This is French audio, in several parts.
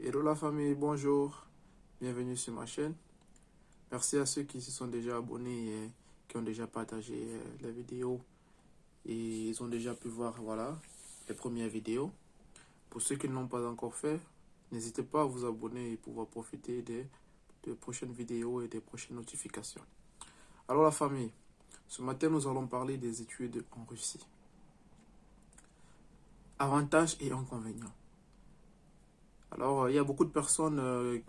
Hello la famille, bonjour, bienvenue sur ma chaîne. Merci à ceux qui se sont déjà abonnés et qui ont déjà partagé la vidéo et ils ont déjà pu voir voilà, les premières vidéos. Pour ceux qui ne l'ont pas encore fait, n'hésitez pas à vous abonner et pouvoir profiter des prochaines vidéos et des prochaines notifications. Alors la famille, ce matin nous allons parler des études en Russie. Avantages et inconvénients. Alors, il y a beaucoup de personnes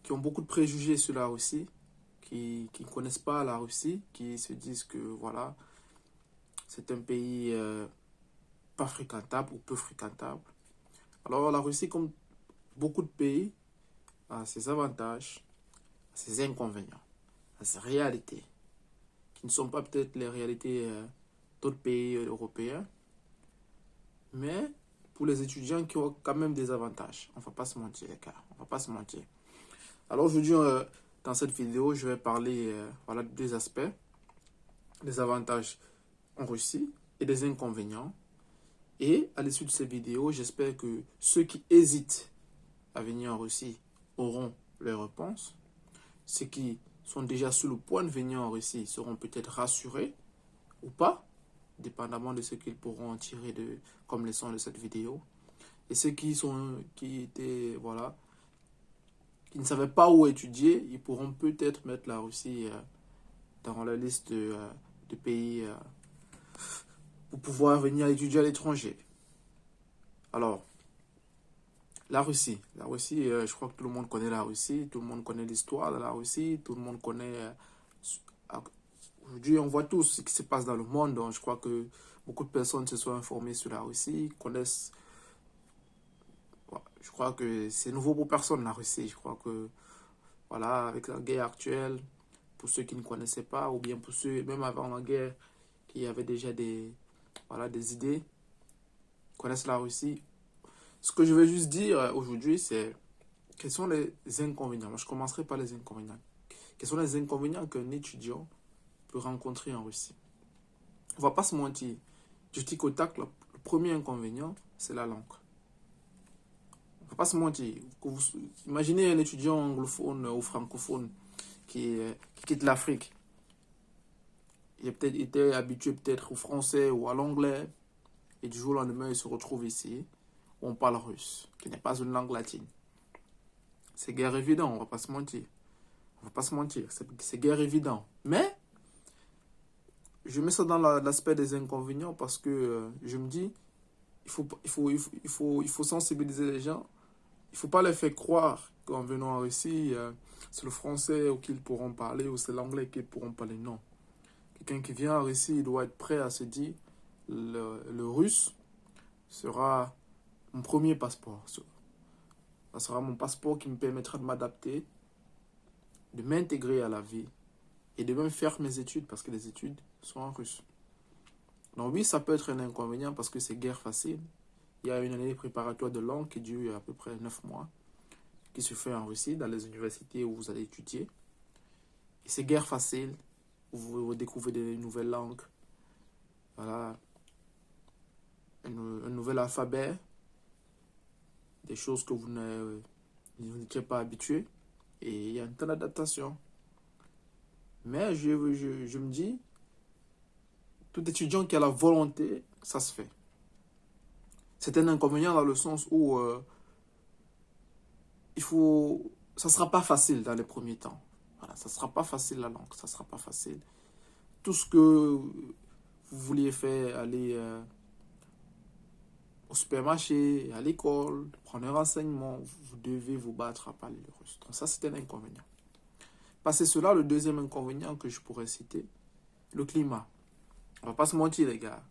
qui ont beaucoup de préjugés sur la Russie, qui ne connaissent pas la Russie, qui se disent que voilà, c'est un pays pas fréquentable ou peu fréquentable. Alors, la Russie, comme beaucoup de pays, a ses avantages, a ses inconvénients, a ses réalités, qui ne sont pas peut-être les réalités d'autres pays européens, mais pour les étudiants qui ont quand même des avantages. On ne va pas se mentir, les gars, on ne va pas se mentir. Alors aujourd'hui, dans cette vidéo, je vais parler voilà, de deux aspects, des avantages en Russie et des inconvénients. Et à l'issue de cette vidéo, j'espère que ceux qui hésitent à venir en Russie auront leurs réponses. Ceux qui sont déjà sur le point de venir en Russie seront peut-être rassurés ou pas, dépendamment de ce qu'ils pourront en tirer comme leçon de cette vidéo. Et ceux qui étaient, voilà, qui ne savaient pas où étudier, ils pourront peut-être mettre la Russie dans la liste de pays pour pouvoir venir étudier à l'étranger. Alors, la Russie, je crois que tout le monde connaît la Russie, tout le monde connaît l'histoire de la Russie, tout le monde connaît... Aujourd'hui, on voit tous ce qui se passe dans le monde, donc je crois que beaucoup de personnes se sont informées sur la Russie, connaissent... Je crois que c'est nouveau pour personne, la Russie. Je crois que, voilà, avec la guerre actuelle, pour ceux qui ne connaissaient pas, ou bien pour ceux, même avant la guerre, qui avaient déjà voilà, des idées, connaissent la Russie. Ce que je veux juste dire aujourd'hui, c'est quels sont les inconvénients. Moi, je commencerai par les inconvénients. Quels sont les inconvénients qu'un étudiant peut rencontrer en Russie? On ne va pas se mentir. Du tic au tac, le premier inconvénient, c'est la langue. On ne va pas se mentir. Imaginez un étudiant anglophone ou francophone qui quitte l'Afrique. Il a peut-être été habitué peut-être au français ou à l'anglais. Et du jour au lendemain, il se retrouve ici, où on parle russe, qui n'est pas une langue latine. C'est guère évident, on ne va pas se mentir. On ne va pas se mentir, c'est guère évident. Mais, je mets ça dans l'aspect des inconvénients parce que je me dis, il faut sensibiliser les gens. Il ne faut pas les faire croire qu'en venant en Russie, c'est le français qu'ils pourront parler ou c'est l'anglais qu'ils pourront parler. Non. Quelqu'un qui vient en Russie, il doit être prêt à se dire, le russe sera mon premier passeport. Ça sera mon passeport qui me permettra de m'adapter, de m'intégrer à la vie et de même faire mes études parce que les études sont en russe. Donc oui, ça peut être un inconvénient parce que c'est guère facile. Il y a une année préparatoire de langue qui dure à peu près 9 mois, qui se fait en Russie, dans les universités où vous allez étudier. Et c'est guère facile, vous découvrez des nouvelles langues, voilà, un nouvel alphabet, des choses que vous n'étiez pas habitué, et il y a un temps d'adaptation. Mais je me dis, tout étudiant qui a la volonté, ça se fait. C'est un inconvénient dans le sens où ça ne sera pas facile dans les premiers temps. Voilà, ça ne sera pas facile la langue, ça ne sera pas facile. Tout ce que vous vouliez faire, aller au supermarché, à l'école, prendre un renseignement, vous devez vous battre à parler le russe. Donc ça, c'est un inconvénient. Passé cela, le deuxième inconvénient que je pourrais citer, le climat. On ne va pas se mentir, les gars.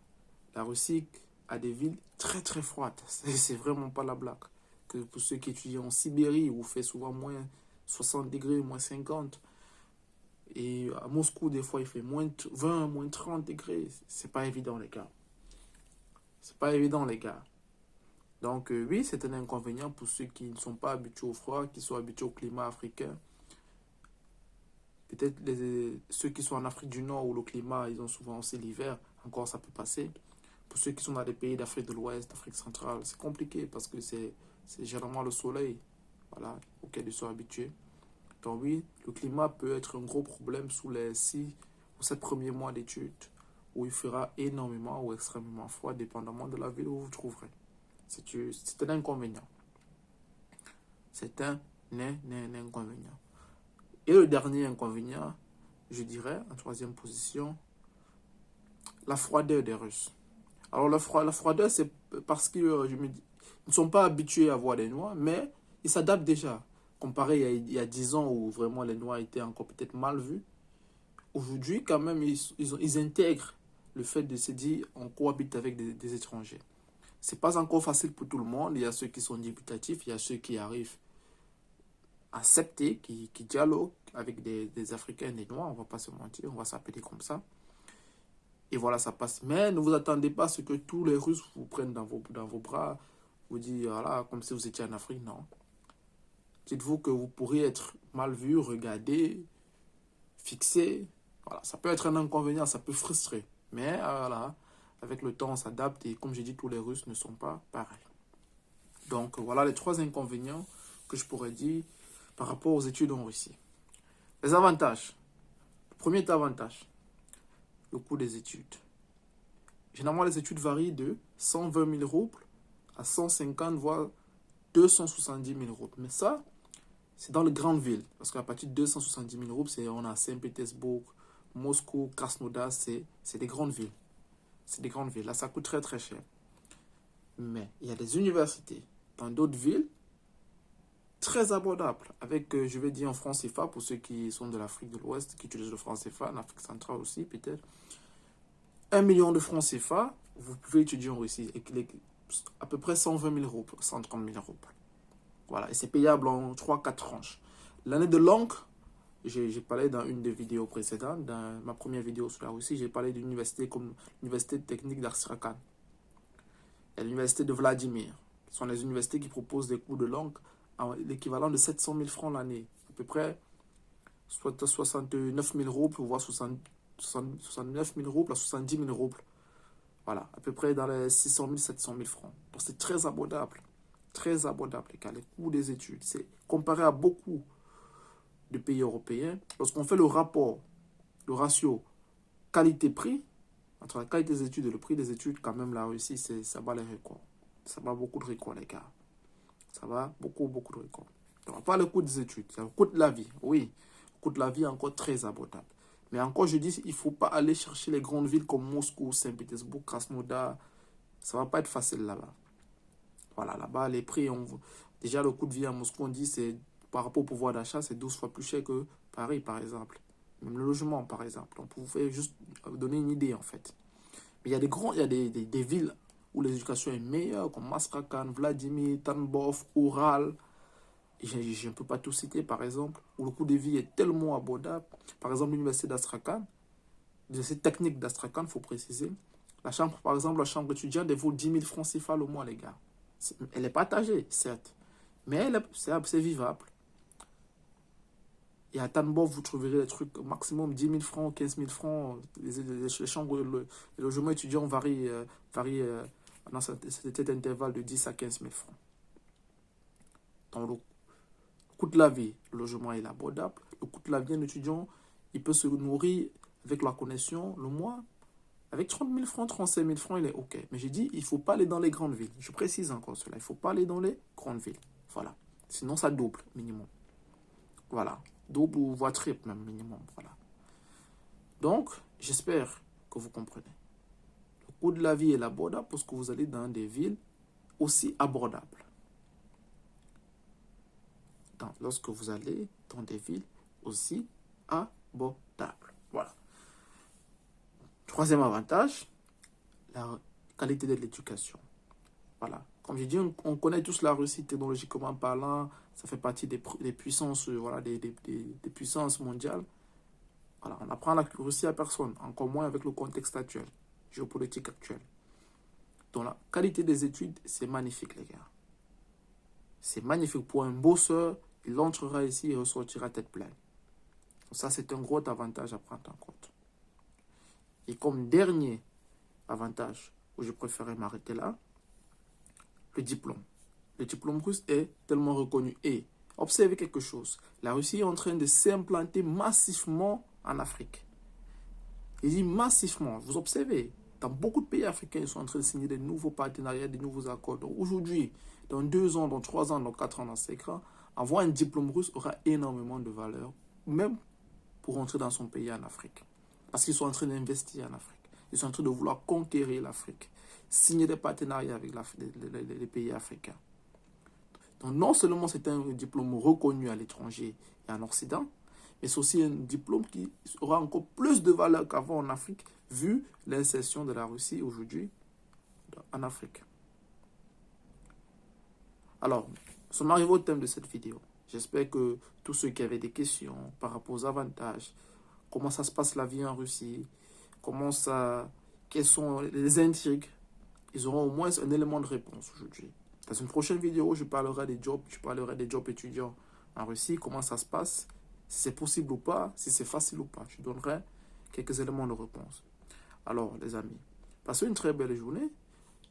La Russie a des villes très très froides. C'est vraiment pas la blague. Que pour ceux qui étudient en Sibérie, où il fait souvent moins 60 degrés, moins 50. Et à Moscou, des fois, il fait moins 20, moins 30 degrés. C'est pas évident, les gars. C'est pas évident, les gars. Donc, oui, c'est un inconvénient pour ceux qui ne sont pas habitués au froid, qui sont habitués au climat africain. Peut-être ceux qui sont en Afrique du Nord où le climat, ils ont souvent aussi l'hiver, encore ça peut passer. Pour ceux qui sont dans des pays d'Afrique de l'Ouest, d'Afrique centrale, c'est compliqué parce que c'est généralement le soleil. voilà, auquel ils sont habitués. Donc oui, le climat peut être un gros problème sous les 6 ou 7 premiers mois d'études, où il fera énormément ou extrêmement froid, dépendamment de la ville où vous vous trouverez. C'est un inconvénient. C'est un inconvénient. Et le dernier inconvénient, je dirais, en troisième position, la froideur des Russes. Alors la froideur, c'est parce qu'ils ne sont pas habitués à voir des Noirs, mais ils s'adaptent déjà. Comparé il y a 10 ans où vraiment les Noirs étaient encore peut-être mal vus, aujourd'hui quand même ils intègrent le fait de se dire on cohabite avec des étrangers. C'est pas encore facile pour tout le monde. Il y a ceux qui sont dubitatifs, il y a ceux qui arrivent à accepter, qui dialoguent avec des Africains et des Noirs, on va pas se mentir, on va s'appeler comme ça. Et voilà, ça passe. Mais ne vous attendez pas à ce que tous les Russes vous prennent dans vos bras, vous disent, voilà, comme si vous étiez en Afrique, non. Dites-vous que vous pourriez être mal vu, regardé, fixé. Voilà, ça peut être un inconvénient, ça peut frustrer. Mais voilà, avec le temps, on s'adapte et comme j'ai dit, tous les Russes ne sont pas pareils. Donc voilà les 3 inconvénients que je pourrais dire par rapport aux études en Russie. Les avantages. Le premier avantage, le coût des études. Généralement, les études varient de 120 000 roubles à 150 voire 270 000 roubles. Mais ça, c'est dans les grandes villes. Parce qu'à partir de 270 000 roubles, on a Saint-Pétersbourg, Moscou, Krasnodar, c'est des grandes villes. C'est des grandes villes. Là, ça coûte très très cher. Mais il y a des universités dans d'autres villes très abordables. Avec, je vais dire en francs CFA, pour ceux qui sont de l'Afrique de l'Ouest, qui utilisent le franc CFA, en Afrique centrale aussi peut-être. 1 million de francs CFA, vous pouvez étudier en Russie. À peu près 120 000 roubles, 130 000 roubles. Voilà, et c'est payable en 3-4 tranches. L'année de langue, j'ai parlé dans une des vidéos précédentes, dans ma première vidéo sur la Russie, j'ai parlé d'une université comme l'université technique d'Astrakhan et l'université de Vladimir. Ce sont les universités qui proposent des cours de langue à l'équivalent de 700 000 francs l'année. À peu près 69 000 roubles, voire 69 000 roubles à 70 000 roubles. Voilà, à peu près dans les 600 000, 700 000 francs. Donc c'est très abordable. Très abordable, les gars. Les coûts des études, c'est comparé à beaucoup de pays européens. Lorsqu'on fait le rapport, le ratio qualité-prix, entre la qualité des études et le prix des études, quand même, la Russie, ça bat les records. Ça bat beaucoup de records, les gars. Ça va beaucoup, beaucoup de records. Donc, pas le coût des études, c'est le coût de la vie. Oui, le coût de la vie est encore très abordable. Mais encore, je dis, il ne faut pas aller chercher les grandes villes comme Moscou, Saint-Pétersbourg, Krasnodar. Ça ne va pas être facile là-bas. Voilà, là-bas, les prix, déjà le coût de vie à Moscou, on dit, c'est par rapport au pouvoir d'achat, c'est 12 fois plus cher que Paris, par exemple. Même le logement, par exemple. Donc, vous pouvez juste donner une idée, en fait. Mais il y a des villes où l'éducation est meilleure, comme Astrakhan, Vladimir, Tambov, Oural. Je ne peux pas tout citer, par exemple, où le coût de vie est tellement abordable. Par exemple, l'université d'Astrakhan, l'université technique d'Astrakhan, il faut préciser. La chambre, par exemple, la chambre étudiante, elle vaut 10 000 francs CFA le mois, les gars. Elle est partagée, certes, mais c'est vivable. Et à Tambov, vous trouverez des trucs maximum 10 000 francs, 15 000 francs. Les chambres, les logements étudiants varient dans cet intervalle de 10 à 15 000 francs. Donc, le coût de la vie, le logement est abordable. Le coût de la vie d'un étudiant, il peut se nourrir avec la connexion le mois. Avec 30 000 francs, 35 000 francs, il est OK. Mais j'ai dit, il ne faut pas aller dans les grandes villes. Je précise encore cela. Il ne faut pas aller dans les grandes villes. Voilà. Sinon, ça double, minimum. Voilà. Double ou voire triple, même, minimum. Voilà. Donc, j'espère que vous comprenez. Le coût de la vie est abordable parce que vous allez dans des villes aussi abordables. Lorsque vous allez dans des villes aussi abordables. Voilà. Troisième avantage, la qualité de l'éducation. Voilà. Comme j'ai dit, on connaît tous la Russie technologiquement parlant. Ça fait partie des puissances, voilà, des puissances mondiales. Voilà, on apprend la Russie à personne, encore moins avec le contexte actuel, géopolitique actuel. Donc la qualité des études, c'est magnifique, les gars. C'est magnifique. Pour un bosseur, il entrera ici et ressortira tête pleine. Donc ça, c'est un gros avantage à prendre en compte. Et comme dernier avantage, où je préférais m'arrêter là, le diplôme. Le diplôme russe est tellement reconnu et observez quelque chose. La Russie est en train de s'implanter massivement en Afrique. Il dit massivement. Vous observez, dans beaucoup de pays africains, ils sont en train de signer des nouveaux partenariats, des nouveaux accords. Donc aujourd'hui, dans 2 ans, dans 3 ans, dans 4 ans, dans 5 ans, avoir un diplôme russe aura énormément de valeur, même pour rentrer dans son pays en Afrique. Parce qu'ils sont en train d'investir en Afrique. Ils sont en train de vouloir conquérir l'Afrique, signer des partenariats avec les pays africains. Donc non seulement c'est un diplôme reconnu à l'étranger et en Occident, mais c'est aussi un diplôme qui aura encore plus de valeur qu'avant en Afrique, vu l'insertion de la Russie aujourd'hui en Afrique. Alors, nous sommes arrivés au thème de cette vidéo. J'espère que tous ceux qui avaient des questions par rapport aux avantages, comment ça se passe la vie en Russie, quelles sont les intrigues, ils auront au moins un élément de réponse aujourd'hui. Dans une prochaine vidéo, je parlerai des jobs étudiants en Russie, comment ça se passe, si c'est possible ou pas, si c'est facile ou pas. Je donnerai quelques éléments de réponse. Alors, les amis, passez une très belle journée.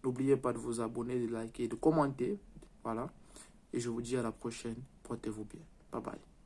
N'oubliez pas de vous abonner, de liker, de commenter. Voilà. Et je vous dis à la prochaine. Portez-vous bien. Bye bye.